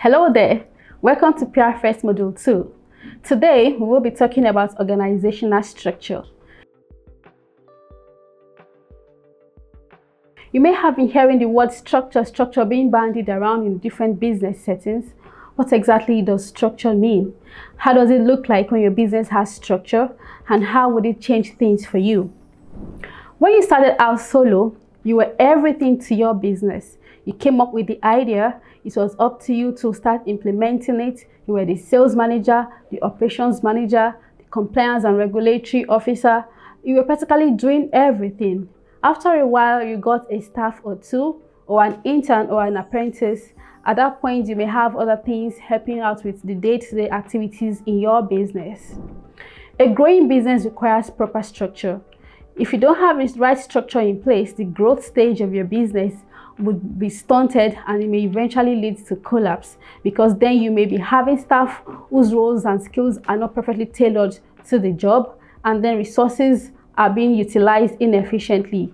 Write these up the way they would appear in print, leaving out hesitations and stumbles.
Hello there, welcome to PEERFEST Module 2. Today, we will be talking about organizational structure. You may have been hearing the word structure being bandied around in different business settings. What exactly does structure mean? How does it look like when your business has structure? And how would it change things for you? When you started out solo, you were everything to your business. You came up with the idea. It was up to you to start implementing it. You were the sales manager, the operations manager, the compliance and regulatory officer. You were practically doing everything. After a while, you got a staff or two, or an intern or an apprentice. At that point, you may have other things helping out with the day-to-day activities in your business. A growing business requires proper structure. If you don't have the right structure in place, the growth stage of your business would be stunted and it may eventually lead to collapse, because then you may be having staff whose roles and skills are not perfectly tailored to the job, and then resources are being utilized inefficiently.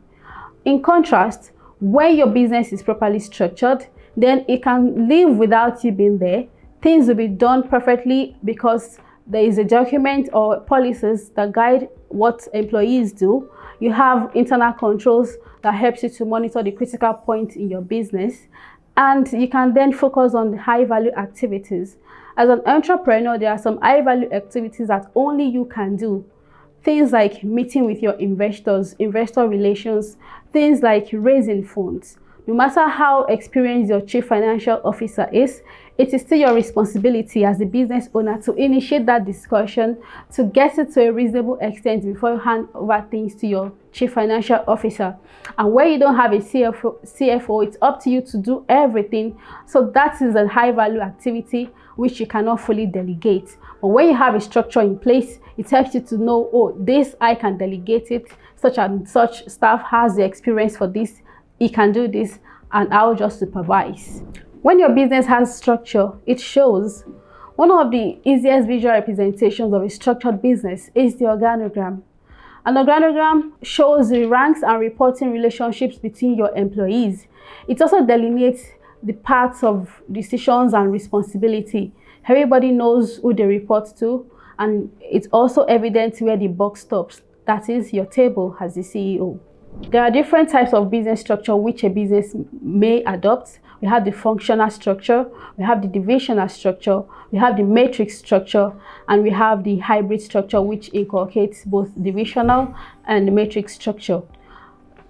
In contrast, when your business is properly structured, then it can live without you being there. Things will be done perfectly because there is a document or policies that guide what employees do. You have internal controls that helps you to monitor the critical points in your business, and you can then focus on the high value activities. As an entrepreneur, there are some high value activities that only you can do. Things like meeting with your investors, investor relations, things like raising funds. No matter how experienced your chief financial officer is, it is still your responsibility as the business owner to initiate that discussion, to get it to a reasonable extent before you hand over things to your chief financial officer. And where you don't have a CFO, it's up to you to do everything. So that is a high value activity which you cannot fully delegate. But when you have a structure in place, it helps you to know, oh, this I can delegate it, such and such staff has the experience for this, he can do this, and I'll just supervise. When your business has structure, it shows. One of the easiest visual representations of a structured business is the organogram. An organogram shows the ranks and reporting relationships between your employees. It also delineates the parts of decisions and responsibility. Everybody knows who they report to, and it's also evident where the buck stops. That is your table as the CEO. There are different types of business structure which a business may adopt. We have the functional structure, we have the divisional structure, we have the matrix structure, and we have the hybrid structure which inculcates both divisional and matrix structure.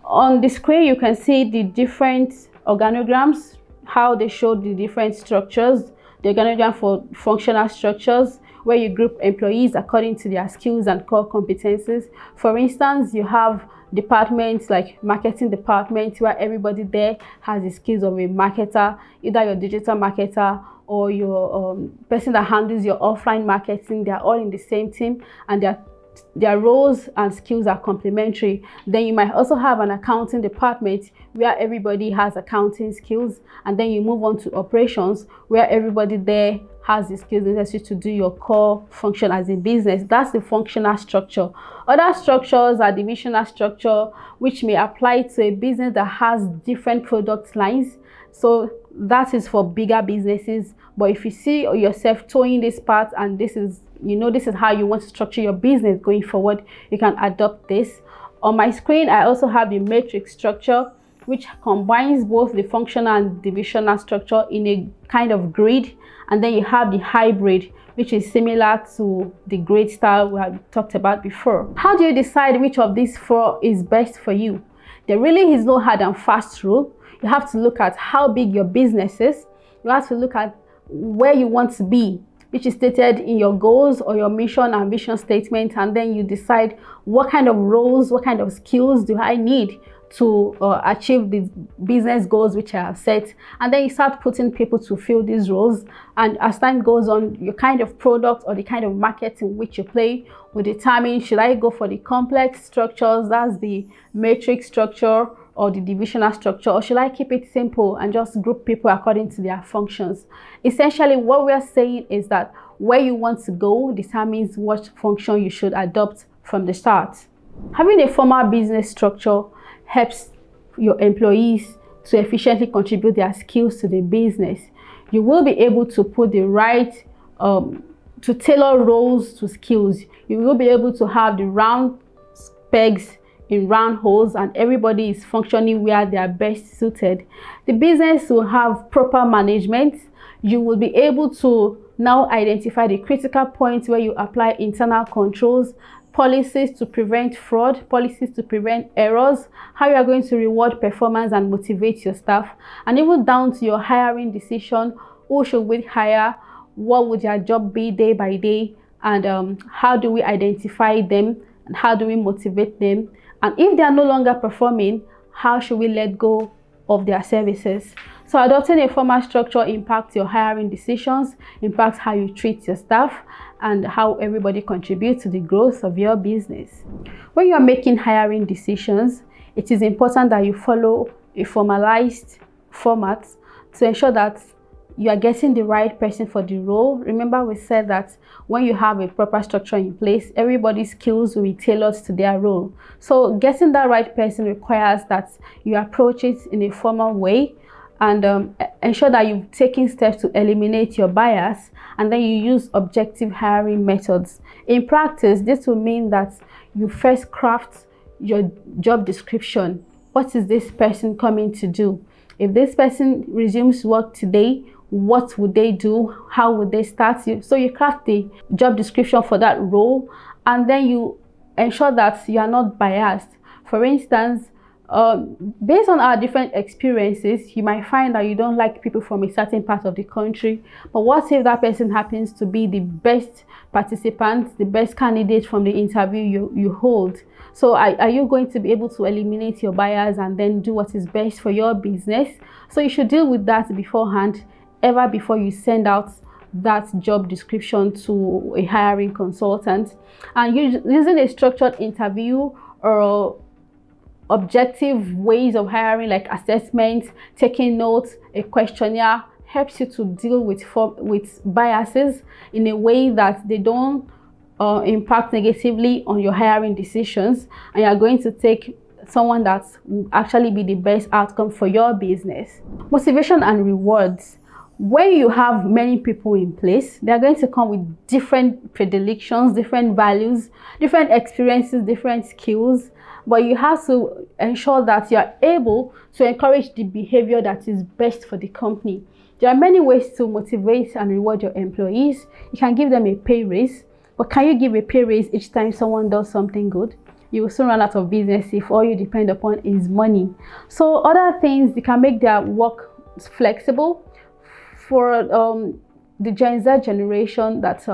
On the screen, you can see the different organograms, how they show the different structures. The organogram for functional structures, where you group employees according to their skills and core competencies. For instance, you have departments like marketing department, where everybody there has the skills of a marketer, either your digital marketer or your person that handles your offline marketing. They are all in the same team, and their roles and skills are complementary. Then you might also have an accounting department where everybody has accounting skills, and then you move on to operations where everybody there has the skills necessary to do your core function as a business. That's the functional structure. Other structures are divisional structure, which may apply to a business that has different product lines. So that is for bigger businesses. But if you see yourself towing this part, and this is how you want to structure your business going forward, you can adopt this. On my screen, I also have the matrix structure, which combines both the functional and divisional structure in a kind of grid. And then you have the hybrid, which is similar to the grid style we have talked about before. How do you decide which of these four is best for you? There really is no hard and fast rule. You have to look at how big your business is. You have to look at where you want to be, which is stated in your goals or your mission and vision statement, and then you decide what kind of roles, what kind of skills do I need to achieve the business goals which I have set. And then you start putting people to fill these roles, and as time goes on, your kind of product or the kind of marketing which you play will determine, should I go for the complex structures, that's the matrix structure, or the divisional structure, or should I keep it simple and just group people according to their functions? Essentially, what we are saying is that where you want to go determines what function you should adopt from the start. Having a formal business structure helps your employees to efficiently contribute their skills to the business. You will be able to put the right, to tailor roles to skills. You will be able to have the round pegs in round holes, and everybody is functioning where they are best suited. The business will have proper management. You will be able to now identify the critical points where you apply internal controls, policies to prevent fraud, policies to prevent errors, how you are going to reward performance and motivate your staff, and even down to your hiring decision. Who should we hire? What would their job be day by day? And how do we identify them? And how do we motivate them? And if they are no longer performing, how should we let go of their services? So adopting a formal structure impacts your hiring decisions, impacts how you treat your staff, and how everybody contributes to the growth of your business. When you are making hiring decisions, it is important that you follow a formalized format to ensure that you are getting the right person for the role. Remember, we said that when you have a proper structure in place, everybody's skills will be tailored to their role. So getting that right person requires that you approach it in a formal way, and ensure that you've taken steps to eliminate your bias, and then you use objective hiring methods. In practice, this will mean that you first craft your job description. What is this person coming to do? If this person resumes work today, what would they do? How would they start? So you craft the job description for that role, and then you ensure that you are not biased. For instance, based on our different experiences, you might find that you don't like people from a certain part of the country, but what if that person happens to be the best participant, the best candidate from the interview you hold? So are you going to be able to eliminate your bias and then do what is best for your business? So you should deal with that beforehand, ever before you send out that job description to a hiring consultant. And using a structured interview or objective ways of hiring, like assessments, taking notes, a questionnaire, helps you to deal with biases in a way that they don't impact negatively on your hiring decisions, and you are going to take someone that will actually be the best outcome for your business. Motivation and rewards. When you have many people in place, they are going to come with different predilections, different values, different experiences, different skills, but you have to ensure that you are able to encourage the behavior that is best for the company. There are many ways to motivate and reward your employees. You can give them a pay raise, but can you give a pay raise each time someone does something good? You will soon run out of business if all you depend upon is money. So other things, you can make their work flexible. For the Gen Z generation that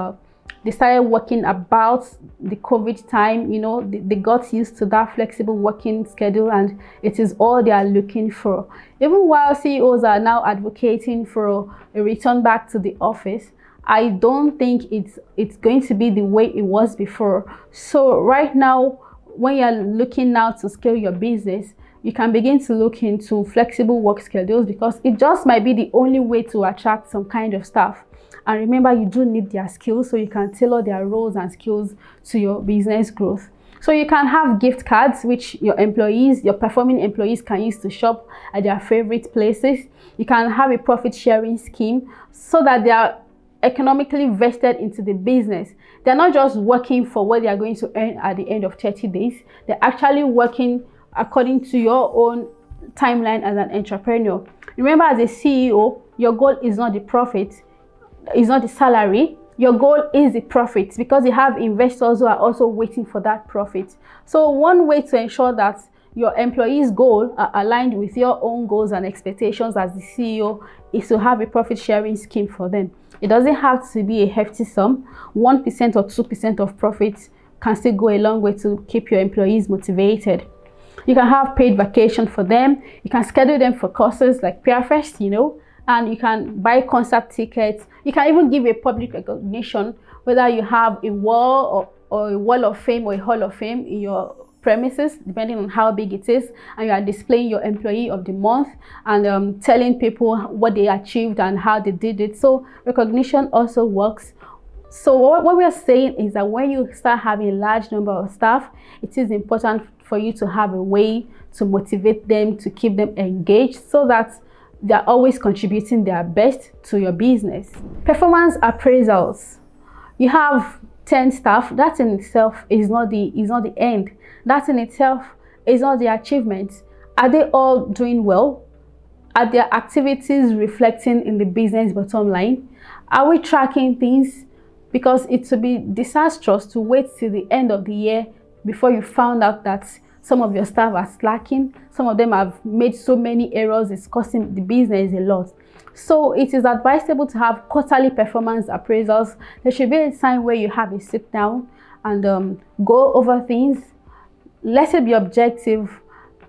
they started working about the COVID time, you know, they got used to that flexible working schedule, and it is all they are looking for. Even while CEOs are now advocating for a return back to the office, I don't think it's going to be the way it was before. So right now, when you're looking now to scale your business, you can begin to look into flexible work schedules, because it just might be the only way to attract some kind of staff. And remember, you do need their skills, so you can tailor their roles and skills to your business growth. So you can have gift cards, which your performing employees can use to shop at their favorite places. You can have a profit sharing scheme so that they are economically vested into the business. They're not just working for what they are going to earn at the end of 30 days. They're actually working according to your own timeline as an entrepreneur. Remember, as a CEO, your goal is not the profit, is not the salary. Your goal is the profit, because you have investors who are also waiting for that profit. So one way to ensure that your employees' goals are aligned with your own goals and expectations as the CEO is to have a profit sharing scheme for them. It doesn't have to be a hefty sum. 1% or 2% of profits can still go a long way to keep your employees motivated. You can have paid vacation for them. You can schedule them for courses like PEERFEST, you know, and you can buy concert tickets. You can even give a public recognition, whether you have a wall or a wall of fame or a hall of fame in your premises, depending on how big it is, and you are displaying your employee of the month and telling people what they achieved and how they did it. So recognition also works. So what we are saying is that when you start having a large number of staff, it is important for you to have a way to motivate them, to keep them engaged, so that they're always contributing their best to your business. Performance appraisals. You have 10 staff. That in itself is not the end. That in itself is not the achievement. Are they all doing well? Are their activities reflecting in the business bottom line? Are we tracking things? Because it would be disastrous to wait till the end of the year before you found out that some of your staff are slacking. Some of them have made so many errors, it's costing the business a lot. So it is advisable to have quarterly performance appraisals. There should be a time where you have a sit down and go over things. Let it be objective.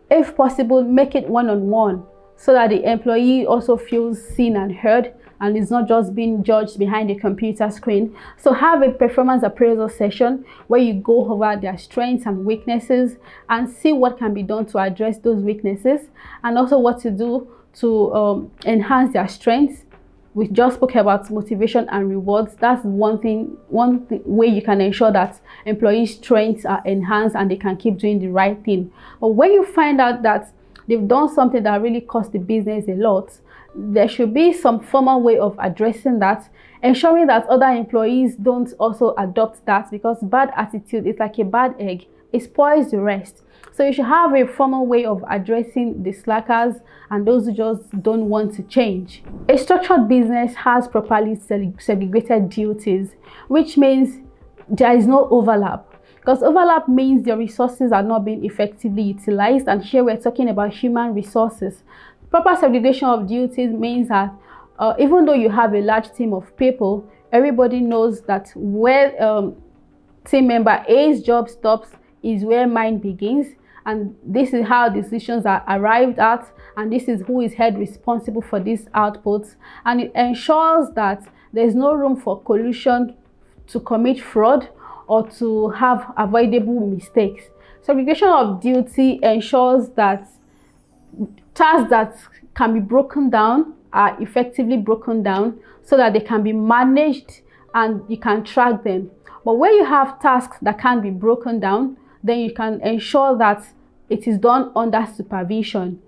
If possible, make it one-on-one so that the employee also feels seen and heard and is not just being judged behind a computer screen. So have a performance appraisal session where you go over their strengths and weaknesses and see what can be done to address those weaknesses, and also what to do to enhance their strengths. We just spoke about motivation and rewards. That's one way you can ensure that employees' strengths are enhanced and they can keep doing the right thing. But when you find out that they've done something that really cost the business a lot, there should be some formal way of addressing that, ensuring that other employees don't also adopt that, because bad attitude is like a bad egg. It spoils the rest. So you should have a formal way of addressing the slackers and those who just don't want to change. A structured business has properly segregated duties, which means there is no overlap. Because overlap means your resources are not being effectively utilized, and here we're talking about human resources. Proper segregation of duties means that even though you have a large team of people, everybody knows that where team member A's job stops is where mine begins, and this is how decisions are arrived at, and this is who is held responsible for these outputs, and it ensures that there's no room for collusion to commit fraud or to have avoidable mistakes. Segregation of duty ensures that tasks that can be broken down are effectively broken down so that they can be managed and you can track them. But where you have tasks that can't be broken down, then you can ensure that it is done under supervision.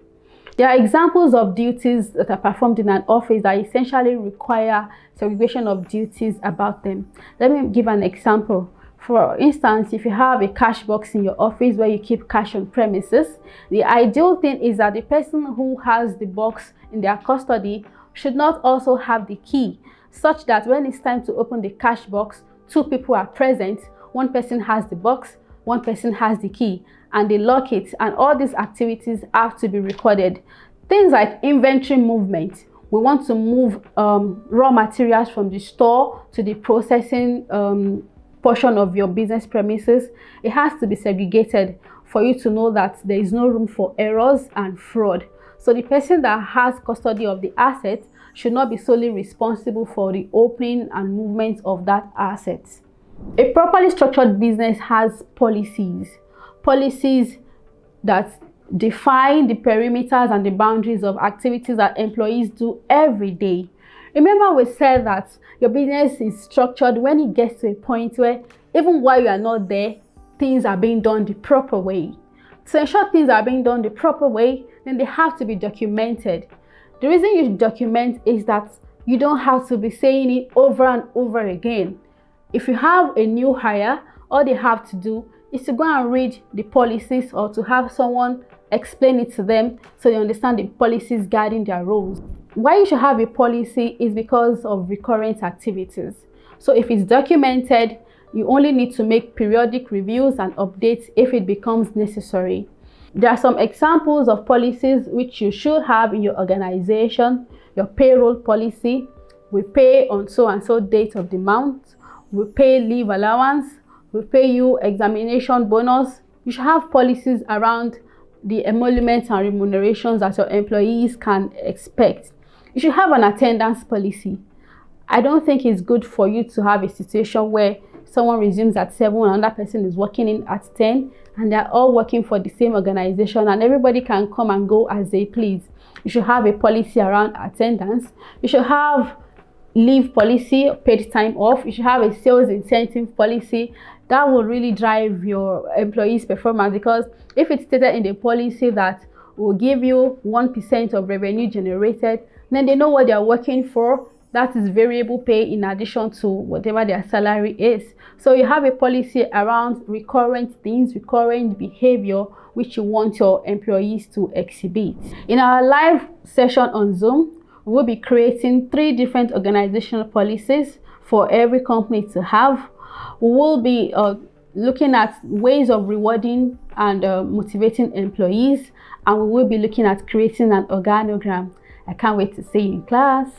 There are examples of duties that are performed in an office that essentially require segregation of duties about them. Let me give an example. For instance, if you have a cash box in your office where you keep cash on premises, the ideal thing is that the person who has the box in their custody should not also have the key, such that when it's time to open the cash box, two people are present. One person has the box, one person has the key, and they lock it, and all these activities have to be recorded. Things like inventory movement. We want to move raw materials from the store to the processing portion of your business premises. It has to be segregated for you to know that there is no room for errors and fraud. So the person that has custody of the asset should not be solely responsible for the opening and movement of that asset. A properly structured business has policies that define the perimeters and the boundaries of activities that employees do every day. Remember, we said that your business is structured when it gets to a point where even while you are not there, things are being done the proper way. To ensure things are being done the proper way, then they have to be documented. The reason you document is that you don't have to be saying it over and over again. If you have a new hire, all they have to do is to go and read the policies or to have someone explain it to them so they understand the policies guiding their roles. Why you should have a policy is because of recurrent activities. So if it's documented, you only need to make periodic reviews and updates if it becomes necessary. There are some examples of policies which you should have in your organization. Your payroll policy: we pay on so and so date of the month, we pay leave allowance, we pay you examination bonus. You should have policies around the emoluments and remunerations that your employees can expect. You should have an attendance policy. I don't think it's good for you to have a situation where someone resumes at 7 and another person is working in at 10 and they're all working for the same organization and everybody can come and go as they please. You should have a policy around attendance. You should have leave policy, paid time off. You should have a sales incentive policy. That will really drive your employees' performance, because if it's stated in the policy that will give you 1% of revenue generated. Then they know what they are working for. That is variable pay in addition to whatever their salary is. So you have a policy around recurrent things, recurrent behavior, which you want your employees to exhibit. In our live session on Zoom, we will be creating 3 different organizational policies for every company to have. We will be looking at ways of rewarding and motivating employees, and we will be looking at creating an organogram. I can't wait to see you in class.